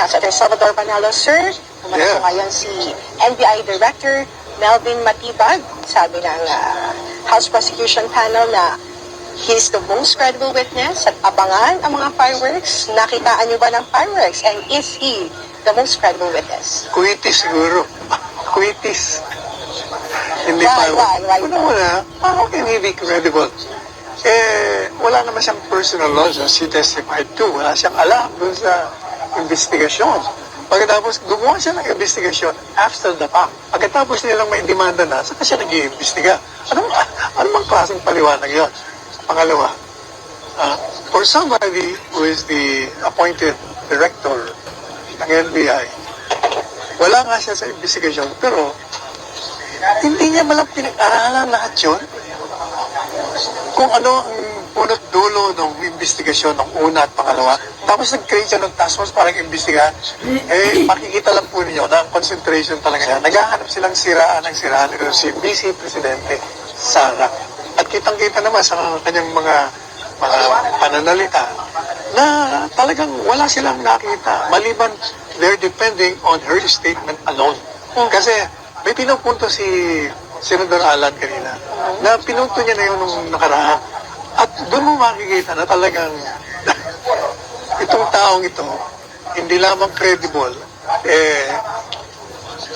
Senator Salvador Panalo, sir. Pumunta po ngayon si NBI Director Melvin Matibag. Sabi ng House Prosecution Panel na he's the most credible witness at abangan ang mga fireworks. Nakitaan niyo ba ng fireworks? And is he the most credible witness? Kuitis siguro. Kuitis. Hindi Why? Una, how can he be credible? Wala naman siyang personal laws as he testified to. Wala siyang alam dun sa investigasyon. Pagkatapos, gumawa siya ng investigasyon after the fact. Pagkatapos nilang may demanda na, saka siya nag-iimbestiga. Ano bang klaseng paliwanag yun? Pangalawa, for somebody who is the appointed director ng NBI, wala nga siya sa investigasyon, pero hindi niya malang pinag-aralan lahat yun. Kung ano ang punot dulo ng investigasyon ng una at pangalawa, tapos nag-create siya ng task force para imbestigahan, makikita lang po ninyo na ang concentration talaga niya. Naghahanap silang siraan ng si Vice Presidente Sara. At kitang-kita naman sa kanyang mga pananalita na talagang wala silang nakita. Maliban, they're depending on her statement alone. Kasi may pinupunto si Senador Alan kanina na pinunto niya na yun nung nakaraan. At doon mo makikita na talagang itong taong ito, hindi lamang credible,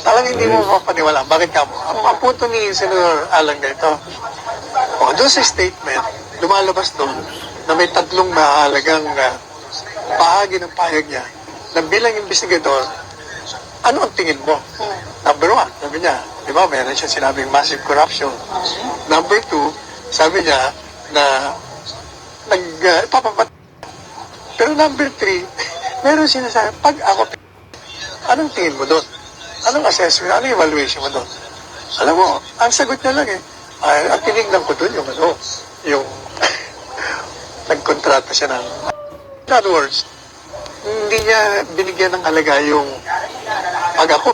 talagang hindi mo mapapaniwala. Bakit ka mo? Ang punto ni Senador Alan ganito, doon sa statement, lumalabas doon na may tatlong mahalagang bahagi ng pahayag niya na bilang investigador, ano ang tingin mo? Number one, sabi niya, di ba, meron siya sinabing massive corruption. Number two, sabi niya na nagpapapat. Pero number three, meron sinasabi, pag ako, anong tingin mo doon? Anong assessment? Anong evaluation mo doon? Alam mo, ang sagot niya lang ang tinignan ko doon yung nagkontrata siya ng, in other words, hindi niya binigyan ng halaga yung pag ako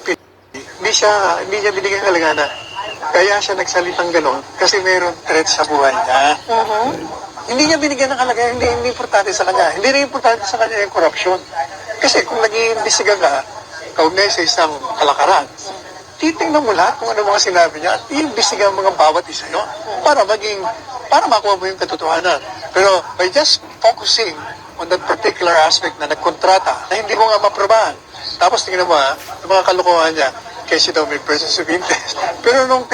hindi niya binigyan ng halaga na kaya siya nagsalitang gano'n kasi mayroong threat sa buhay niya. Hindi niya binigyan ng halaga, hindi importante sa kanya. Hindi rin importante sa kanya yung corruption. Kasi kung nag-iimbestiga ka, kaugnay sa isang kalakaran, titingnan mo lahat kung ano mga sinabi niya at iimbestiga ang mga bawat isa yun para makuha mo yung katotohanan. Pero by just focusing on that particular aspect na nagkontrata na hindi mo nga maprobahan. Tapos tingnan mo yung mga kalokohan niya, kasi daw may persons of interest. Pero nung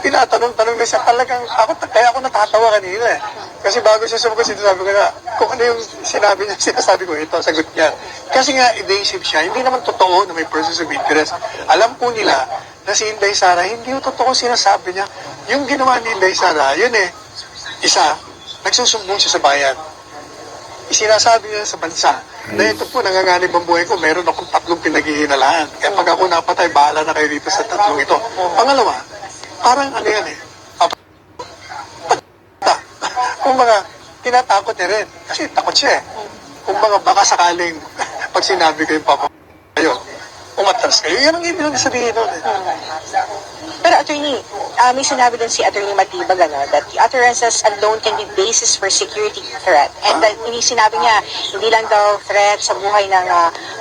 tinatanong na siya, talagang kaya ako natatawa kanina Kasi bago siya sumagot, sinasabi ko na, kung ano yung sinabi niya, sinasabi ko, ito, sagot niya. Kasi nga, evasive siya, hindi naman totoo na may persons of interest. Alam po nila na si Inday Sara, hindi yung totoo sinasabi niya. Yung ginawa ni Inday Sara, yun isa, nagsusumbong siya sa bayan. Sinasabi niya sa bansa na ito po, nanganganib ang buhay ko, meron akong 3 pinaghihinalaan. Kaya pag ako napatay, bahala na kayo dito sa 3 ito. Pangalawa, parang ano yan kung mga tinatakot niya rin. Kasi takot siya Kung mga baka sakaling pag sinabi ko yung papa kayo, umatras kayo, yan ang ibig sabihin nun Pero attorney, may sinabi din si Attorney Matibag that the utterances alone can be basis for security threat. And that sinabi niya, hindi lang daw threat sa buhay ng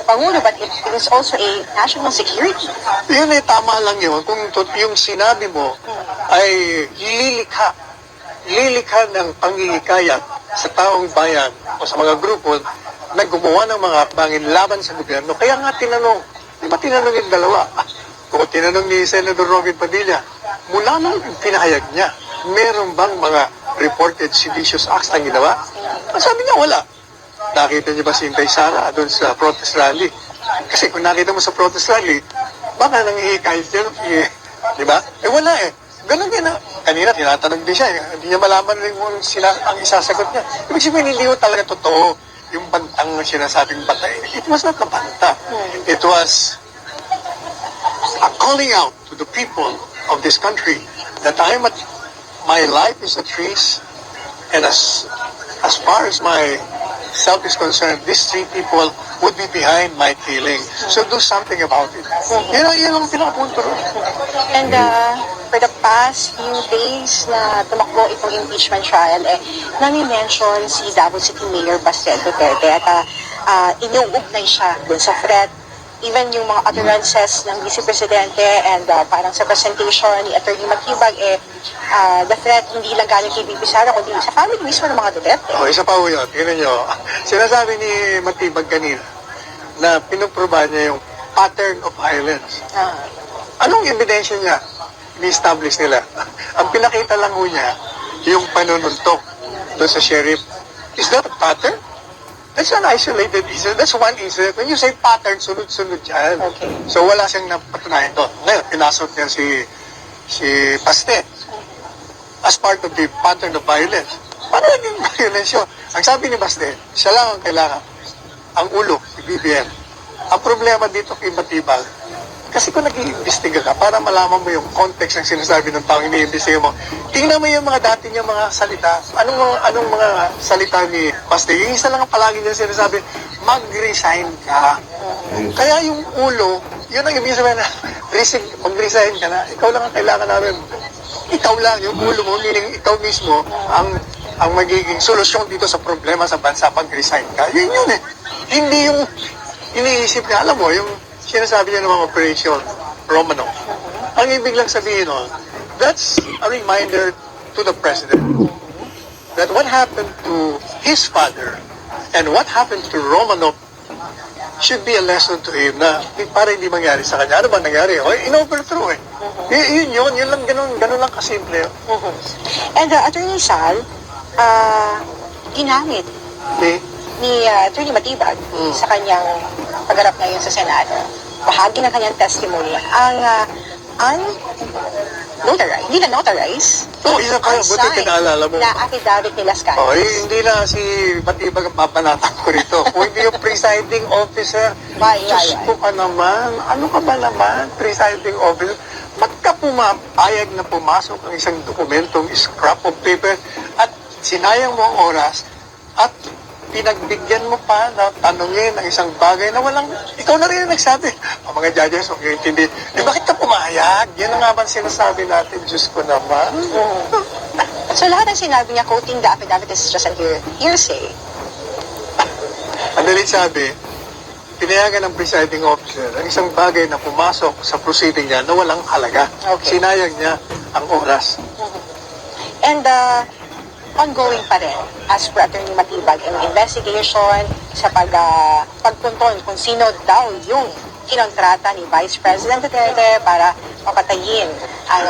Pangulo, but it is also a national security. Yun tama lang yun. Kung yung sinabi mo ay lilikha ng panghihikayat sa taong bayan o sa mga grupo na gumawa ng mga hakbangin laban sa gobyerno. Kaya nga tinanong, di ba tinanong yung dalawa? O tinanong ni Senator Robin Padilla, mula nung pinahayag niya, meron bang mga reported seditious acts na ginawa? Ang sabi niya, wala. Nakita niyo ba si Inday Sara doon sa protest rally? Kasi kung nakita mo sa protest rally, baka nanghihikayat yun, di ba? Wala Ganun din kanina tinatanong din siya, hindi niya malaman rin kung ang isasagot niya. Ibig sabihin, hindi talaga totoo yung bantang na sinasabing banta. It was not a banta. It was a calling out to the people of this country that my life is at risk, and as far as my self is concerned, these 3 people would be behind my killing. So do something about it. Yan ang pinapunto rin. And for the past few days na tumakbo itong impeachment trial, nami-mention si Davao City Mayor Bastian Duterte at inuugnay siya dun sa threat. Even yung mga utterances ng Vice Presidente and parang sa presentation ni Attorney Matibag, the threat hindi lang galing kay VP Sara, kundi sa family mismo ng mga Duterte. Isa pa ho yun. Tingnan nyo. Sinasabi ni Matibag kanina na pinuproba niya yung pattern of violence. Anong ebidensya niya? Ni-establish nila. Ang pinakita lang ho niya, yung panununtok doon sa sheriff. Is that a pattern? That's an isolated incident. That's one incident. When you say pattern, sunod-sunod yan. Okay. So wala siyang napatunayan doon. Ngayon, pinasok niya si Paste as part of the pattern of violence. Paano naging violence yun? Ang sabi ni Paste, siya lang ang kailangan. Ang ulo, si BBM. Ang problema dito kay Matibag, kasi kung nag-iimbestiga ka, para malaman mo yung context ng sinasabi ng taong iniimbestiga mo, tingnan mo yung mga dati niyang mga salita. Anong mga salita ni Paste? Yung isa lang ang palagi niya sinasabi, mag-resign ka. Kaya yung ulo, yun ang ibig sabihin na, mag-resign ka na. Ikaw lang ang kailangan namin. Ikaw lang, yung ulo mo, meaning ikaw mismo, ang magiging solusyon dito sa problema sa bansa, mag-resign ka. Yun yun eh. Hindi yung iniisip niya, alam mo, yung sinasabi niya ng mga operation, Romanov. Ang ibig lang sabihin nun, that's a reminder to the President that what happened to his father and what happened to Romanov should be a lesson to him na para hindi mangyari sa kanya. Ano ba nangyari? O, in-overthrow eh. Yun lang, ganun lang kasimple. And Attorney Sal, ginamit ni Attorney Matibag sa kanyang pagharap ngayon sa Senado. Bahagi ng kanyang testimony ang unotarized, hindi na notarized, Isa pa, buti kinaalala mo. na affidavit ni Las Cañas. Hindi na si Matibag ang papanatang ko rito. Kung hindi yung presiding officer, Diyos ko ka naman, ano ka ba naman, presiding officer? Ba't ka pumapayag na pumasok ang isang dokumentong scrap of paper at sinayang mo ang oras at pinagbigyan mo pa na tanungin ang isang bagay na walang, ikaw na rin ang nagsabi. Mga judges, huwag yung intindi. Bakit ka pumayag? Yan ang nga ba sinasabi natin, Diyos ko naman. So lahat ng sinabi niya, quoting the affidavit is just a hearsay. Madalit sabi, pinayagan ng presiding officer ang isang bagay na pumasok sa proceeding niya na walang halaga. Okay. Sinayang niya ang oras. And ongoing pa rin as per Attorney Matibag ang investigation sa pagpunton kung sino daw yung kinontrata ni Vice President Duterte para papatayin ang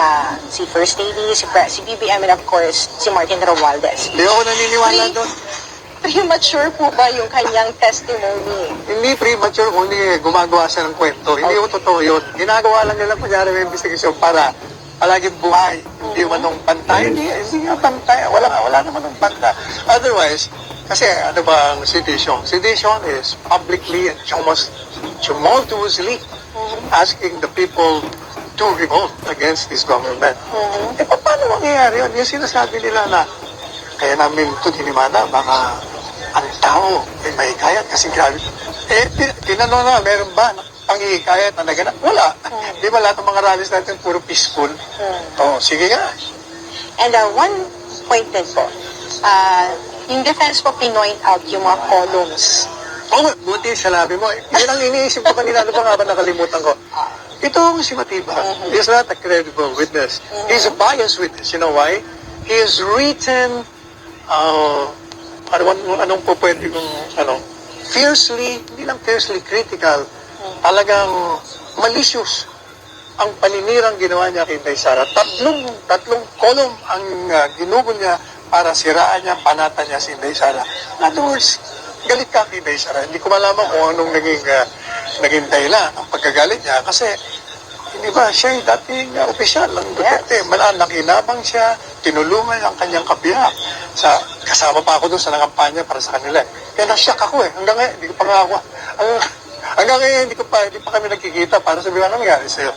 si First Lady, si BBM, and of course si Martin Romualdez. Hindi ako naniniwala doon. Premature po ba yung kanyang testimony? Hindi premature, kundi gumagawa siya ng kwento. Hindi ko totoo yun. Ginagawa lang nila kunyari may investigation para palaging buhay. Hindi man nung pantay. Hindi nga pantay. Wala naman nung pantay. Otherwise, kasi ano ba ang sedition? Sedition is publicly and almost tumultuously asking the people to revolt against this government. Paano mangyayari yun? Yung sinasabi nila na kaya namin ito dinimanda, baka ang tao ay mahikayat kasi grabe. Tinanong na, meron ba panghihikayat na naganap? Wala. Di ba lahat ng mga rallies natin puro peaceful? Sige nga. And one point din po, yung defense po pinoint out yung mga columns. Buti salabi mo. Yun ang iniisip ko kanina. Ano ba nga ba nakalimutan ko? Itong si Matibag is not a credible witness. He's a biased witness. You know why? He has written anong po pwede kong fiercely, hindi lang fiercely critical, talagang malicious ang paninirang ginawa niya kay Inday Sara. Tatlong kolum ang ginugo niya para siraan niya, panatan niya si Inday Sara. In other words, galit ka kay Inday Sara. Hindi ko malaman kung anong naging dahilan ang pagkagalit niya kasi hindi ba siya yung dating opisyal ng Duterte. Nakinabang siya, tinulungan ang kanyang kabiyak. Kasama pa ako doon sa nangampanya para sa kanila. Kaya nasyak ako eh. Hanggang ngayon, hindi ko pa nga ako. Hanggang ngayon, hindi pa kami nagkikita para sabihin ano nangyari sa'yo.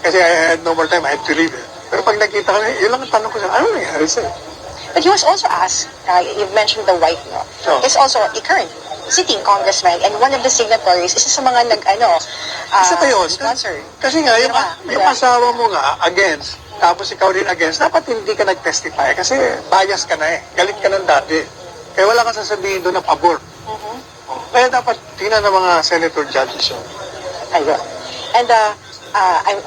Kasi I had no more time, I had to leave. Pero pag nakita kami, yun lang ang tanong ko siya, ano nangyari sa'yo? But he was also asked, you've mentioned the wife, no? Is also a current sitting congressman and one of the signatories, isa sa mga Isa pa yun. sponsor. Kasi nga, yung asawa mo nga, against, tapos ikaw din against, dapat hindi ka nag-testify kasi bias ka na eh. Galit ka ng dati. Kaya wala kang sasabihin doon na pabor. Kaya dapat tingnan ng mga senator judges yun. Ayun. And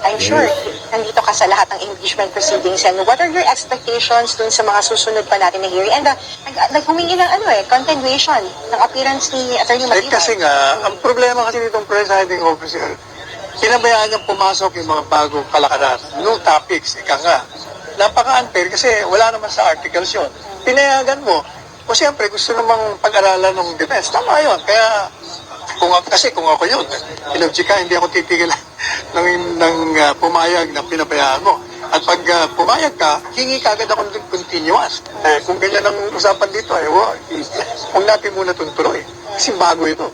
I'm sure nandito ka sa lahat ng impeachment proceedings. And what are your expectations dun sa mga susunod pa natin na hearing? And naghumingi ng continuation ng appearance ni Attorney Matibag. Kasi nga, ang problema kasi nitong presiding officer, pinabayaan niyang pumasok yung mga bagong kalakaran. New topics, ika nga. Napaka-unfair kasi wala naman sa articles yun. Pinayagan mo. O siyempre, gusto namang pag-aralan ng defense. Tama yun. Kaya, kung ako yun, ilogika, hindi ako titigil ng pumayag na pinabayaan mo. At pag pumayag ka, hingi ka agad ako ng continuous. Kung ganyan ang usapan dito, huwag natin muna tuntuloy. Kasi bago ito.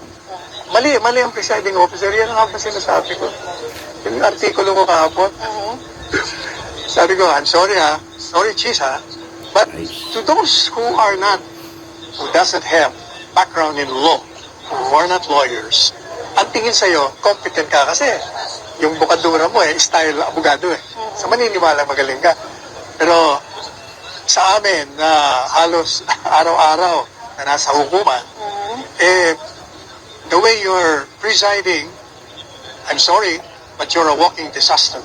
Mali ang presiding officer. Yan ang sinasabi ko. Yung artikulo ko kahapon, sabi ko, I'm sorry sorry Chis but to those who doesn't have background in law, who are not lawyers, ang tingin sa'yo, competent ka kasi yung bukadura mo style abogado So maniniwala magaling ka. Pero sa amin na halos araw-araw na nasa hukuman, the way you're presiding, I'm sorry, but you're a walking disaster.